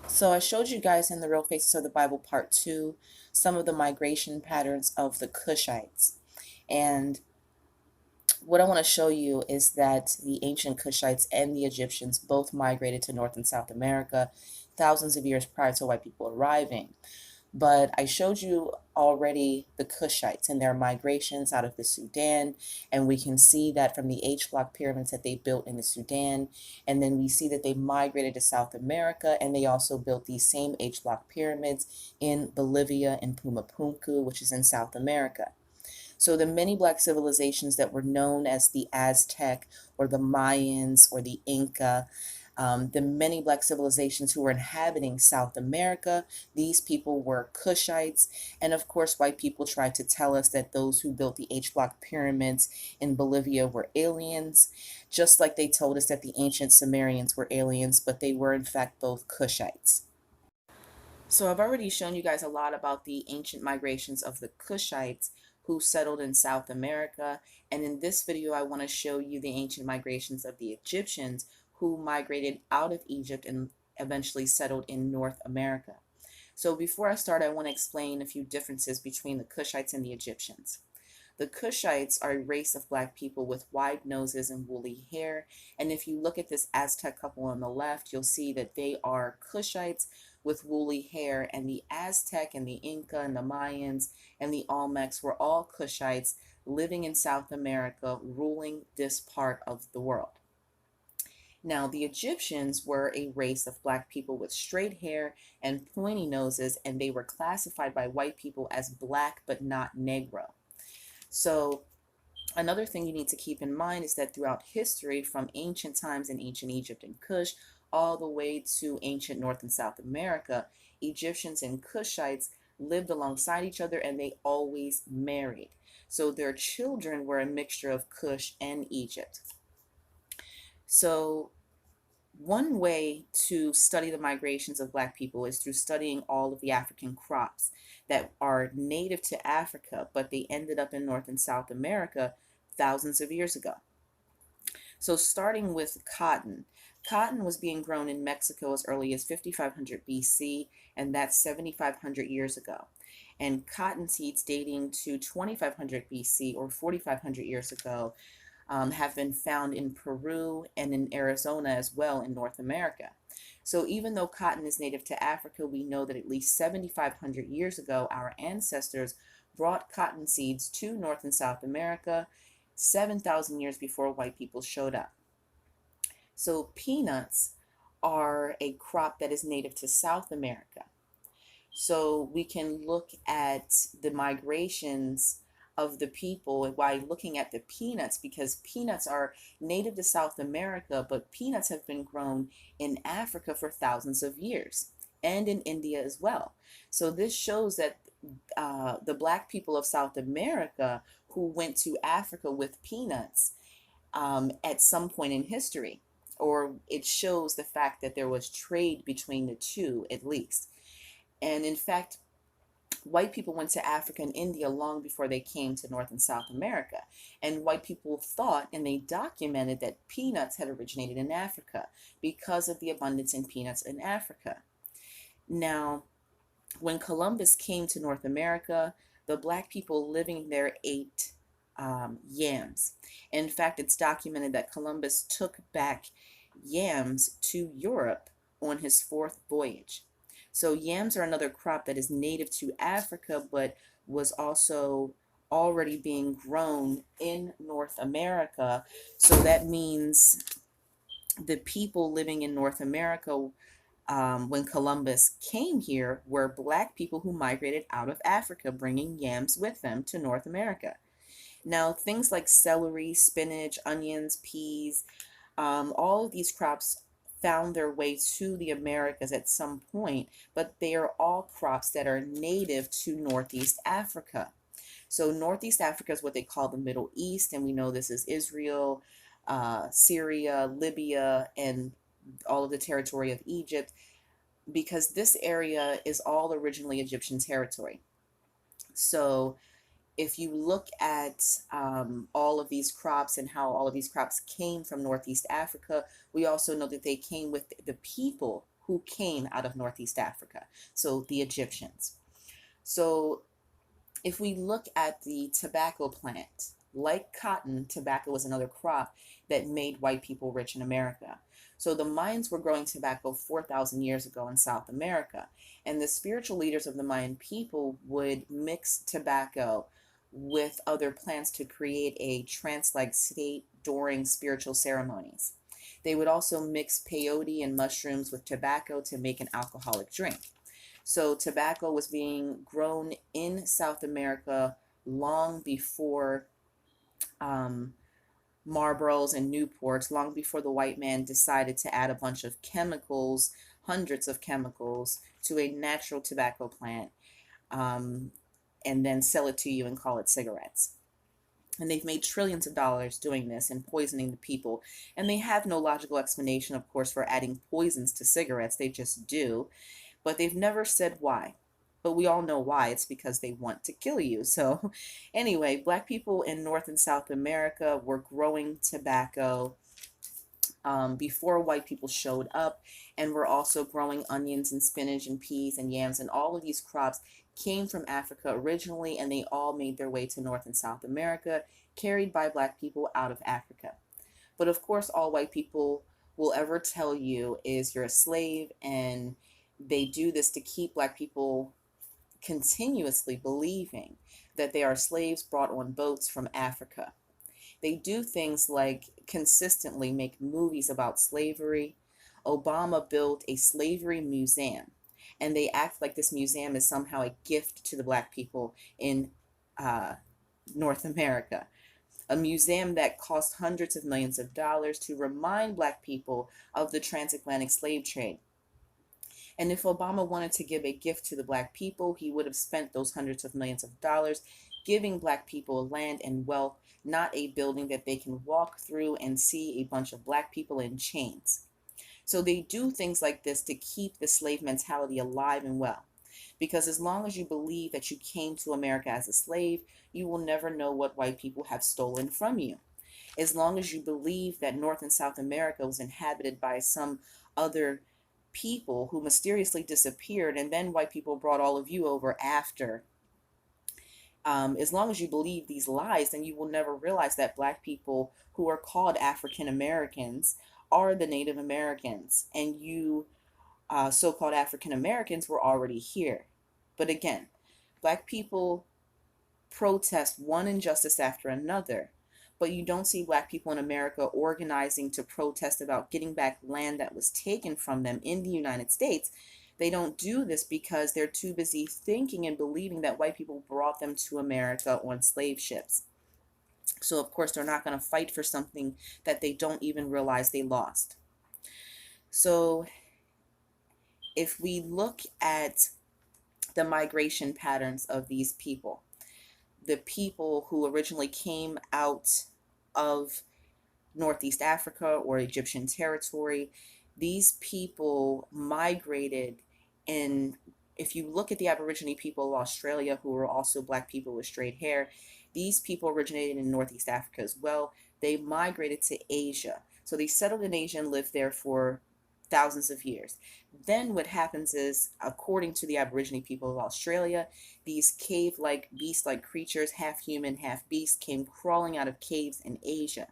So I showed you guys in the Real Faces of the Bible Part 2 some of the migration patterns of the Cushites. And what I want to show you is that the ancient Cushites and the Egyptians both migrated to North and South America thousands of years prior to white people arriving. But I showed you already the Cushites and their migrations out of the Sudan, and we can see that from the H block pyramids that they built in the Sudan, and then we see that they migrated to South America, and they also built these same H block pyramids in Bolivia and Pumapunku, which is in South America. So the many black civilizations that were known as the Aztec or the Mayans or the Inca, the many black civilizations who were inhabiting South America, these people were Cushites. And of course, white people tried to tell us that those who built the H block pyramids in Bolivia were aliens, just like they told us that the ancient Sumerians were aliens, but they were in fact both Cushites. So I've already shown you guys a lot about the ancient migrations of the Cushites who settled in South America. And in this video, I want to show you the ancient migrations of the Egyptians who migrated out of Egypt and eventually settled in North America. So before I start, I want to explain a few differences between the Cushites and the Egyptians. The Cushites are a race of black people with wide noses and woolly hair. And if you look at this Aztec couple on the left, you'll see that they are Cushites with woolly hair. And the Aztec and the Inca and the Mayans and the Olmecs were all Cushites living in South America, ruling this part of the world. Now, the Egyptians were a race of black people with straight hair and pointy noses, and they were classified by white people as black but not Negro. So another thing you need to keep in mind is that throughout history, from ancient times in ancient Egypt and Kush, all the way to ancient North and South America, Egyptians and Kushites lived alongside each other and they always married. So their children were a mixture of Kush and Egypt. So one way to study the migrations of black people is through studying all of the African crops that are native to Africa, but they ended up in North and South America thousands of years ago. So starting with cotton. Cotton was being grown in Mexico as early as 5500 BC, and that's 7,500 years ago. And cotton seeds dating to 2500 BC or 4500 years ago have been found in Peru and in Arizona as well in North America. So even though cotton is native to Africa, we know that at least 7,500 years ago, our ancestors brought cotton seeds to North and South America 7,000 years before white people showed up. So peanuts are a crop that is native to South America. So we can look at the migrations of the people by looking at the peanuts because peanuts are native to South America, but peanuts have been grown in Africa for thousands of years and in India as well. So this shows that the black people of South America who went to Africa with peanuts at some point in history, or it shows the fact that there was trade between the two at least. And in fact, white people went to Africa and India long before they came to North and South America. And white people thought and they documented that peanuts had originated in Africa because of the abundance in peanuts in Africa. Now, when Columbus came to North America, the black people living there ate yams. In fact, it's documented that Columbus took back yams to Europe on his fourth voyage. So yams are another crop that is native to Africa, but was also already being grown in North America. So that means the people living in North America when Columbus came here were black people who migrated out of Africa, bringing yams with them to North America. Now, things like celery, spinach, onions, peas, all of these crops found their way to the Americas at some point, but they are all crops that are native to Northeast Africa. So Northeast Africa is what they call the Middle East, and we know this is Israel, Syria, Libya, and all of the territory of Egypt, because this area is all originally Egyptian territory. So if you look at all of these crops and how all of these crops came from Northeast Africa, we also know that they came with the people who came out of Northeast Africa, so the Egyptians. So if we look at the tobacco plant, like cotton, tobacco was another crop that made white people rich in America. So the Mayans were growing tobacco 4,000 years ago in South America, and the spiritual leaders of the Mayan people would mix tobacco with other plants to create a trance-like state during spiritual ceremonies. They would also mix peyote and mushrooms with tobacco to make an alcoholic drink. So tobacco was being grown in South America long before um, Marlboros and Newports, long before the white man decided to add a bunch of chemicals, hundreds of chemicals, to a natural tobacco plant, um, and then sell it to you and call it cigarettes. And they've made trillions of dollars doing this and poisoning the people. And they have no logical explanation, of course, for adding poisons to cigarettes. They just do. But they've never said why. But we all know why. It's because they want to kill you. So, anyway, black people in North and South America were growing tobacco before white people showed up, and were also growing onions and spinach and peas and yams, and all of these crops came from Africa originally, and they all made their way to North and South America, carried by black people out of Africa. But of course, all white people will ever tell you is you're a slave, and they do this to keep black people continuously believing that they are slaves brought on boats from Africa. They do things like consistently make movies about slavery. Obama built a slavery museum, and they act like this museum is somehow a gift to the black people in uh, North America. A museum that cost hundreds of millions of dollars to remind black people of the transatlantic slave trade. And if Obama wanted to give a gift to the black people, he would have spent those hundreds of millions of dollars giving black people land and wealth, not a building that they can walk through and see a bunch of black people in chains. So they do things like this to keep the slave mentality alive and well. Because as long as you believe that you came to America as a slave, you will never know what white people have stolen from you. As long as you believe that North and South America was inhabited by some other people who mysteriously disappeared, and then white people brought all of you over after. As long as you believe these lies, then you will never realize that black people who are called African Americans are the Native Americans, and you so-called African Americans were already here. But again, black people protest one injustice after another, but you don't see black people in America organizing to protest about getting back land that was taken from them in the United States. They don't do this because they're too busy thinking and believing that white people brought them to America on slave ships. So, of course, they're not going to fight for something that they don't even realize they lost. So, if we look at the migration patterns of these people, the people who originally came out of Northeast Africa or Egyptian territory, these people migrated in. If you look at the Aborigine people of Australia, who were also black people with straight hair, these people originated in Northeast Africa as well. They migrated to Asia. So they settled in Asia and lived there for thousands of years. Then what happens is, according to the Aborigine people of Australia, these cave-like, beast-like creatures, half human, half beast, came crawling out of caves in Asia.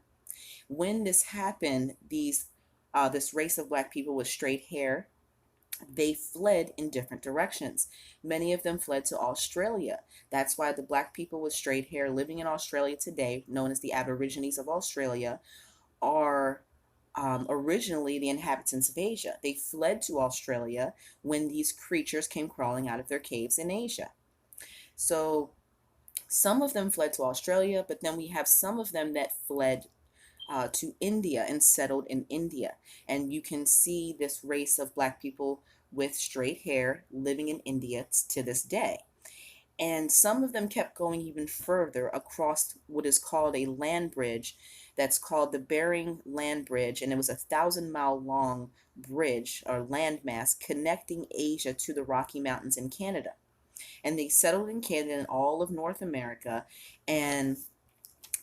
When this happened, this race of black people with straight hair, they fled in different directions. Many of them fled to Australia. That's why the black people with straight hair living in Australia today, known as the Aborigines of Australia, are originally the inhabitants of Asia. They fled to Australia when these creatures came crawling out of their caves in Asia. So some of them fled to Australia, but then we have some of them that fled to India and settled in India. And you can see this race of black people with straight hair living in India to this day. And some of them kept going even further across what is called a land bridge that's called the Bering Land Bridge. And it was a 1,000-mile long bridge or landmass connecting Asia to the Rocky Mountains in Canada. And they settled in Canada and all of North America. And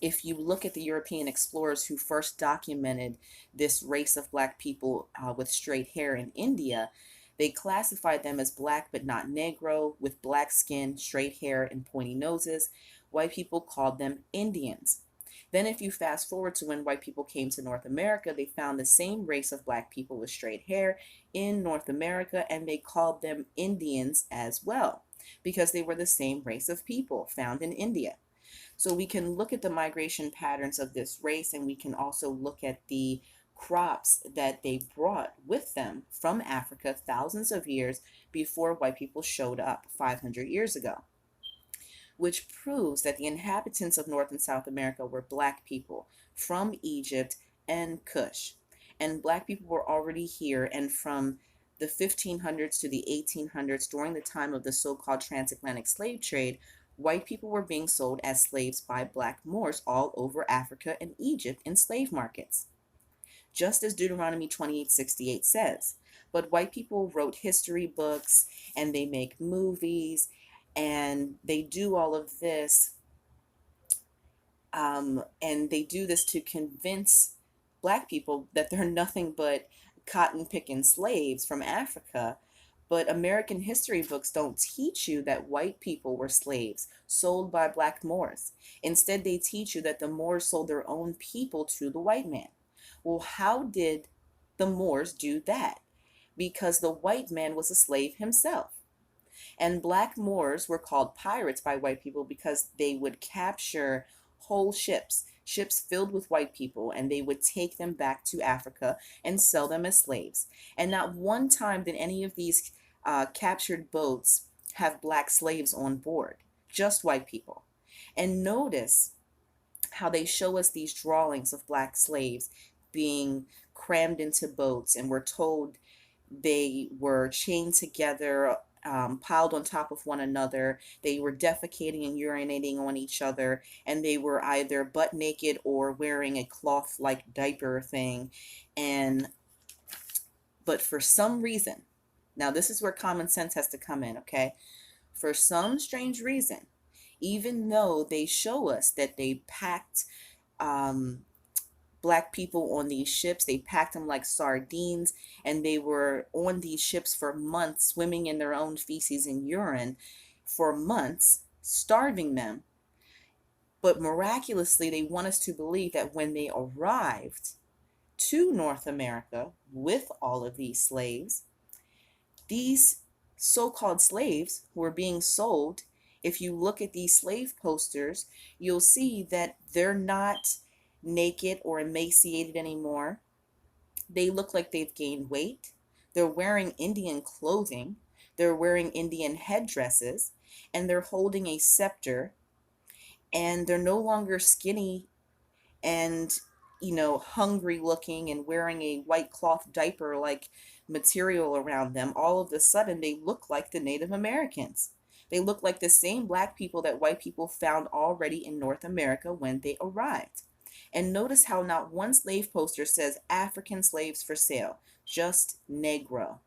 if you look at the European explorers who first documented this race of black people with straight hair in India, They classified them as black but not Negro, with black skin, straight hair, and pointy noses. White people called them Indians. Then, if you fast forward to when white people came to North America, they found the same race of black people with straight hair in North America, and they called them Indians as well, because they were the same race of people found in India. So we can look at the migration patterns of this race, and we can also look at the crops that they brought with them from Africa thousands of years before white people showed up 500 years ago, which proves that the inhabitants of North and South America were black people from Egypt and Kush. And black people were already here, and from the 1500s to the 1800s, during the time of the so-called transatlantic slave trade, white people were being sold as slaves by black Moors all over Africa and Egypt in slave markets, just as Deuteronomy 28:68 says. But white people wrote history books, and they make movies, and they do all of this, and they do this to convince black people that they're nothing but cotton picking slaves from Africa. But American history books don't teach you that white people were slaves sold by black Moors. Instead, they teach you that the Moors sold their own people to the white man. Well, how did the Moors do that? Because the white man was a slave himself. And black Moors were called pirates by white people because they would capture whole ships, ships filled with white people, and they would take them back to Africa and sell them as slaves. And not one time did any of these captured boats have black slaves on board, just white people. And notice how they show us these drawings of black slaves being crammed into boats, and we're told they were chained together, piled on top of one another. They were defecating and urinating on each other, and they were either butt naked or wearing a cloth like diaper thing. And but for some reason, now this is where common sense has to come in, okay? For some strange reason, even though they show us that they packed um, black people on these ships. They packed them like sardines, and they were on these ships for months, swimming in their own feces and urine for months, starving them. But miraculously, they want us to believe that when they arrived to North America with all of these so-called slaves who are being sold, if you look at these slave posters, you'll see that they're not naked or emaciated anymore. They look like they've gained weight. They're wearing Indian clothing. They're wearing Indian headdresses, and they're holding a scepter, and they're no longer skinny and hungry looking and wearing a white cloth diaper like material around them. All of a sudden they look like the Native Americans. They look like the same black people that white people found already in North America when they arrived. And notice how not one slave poster says African slaves for sale, just Negro.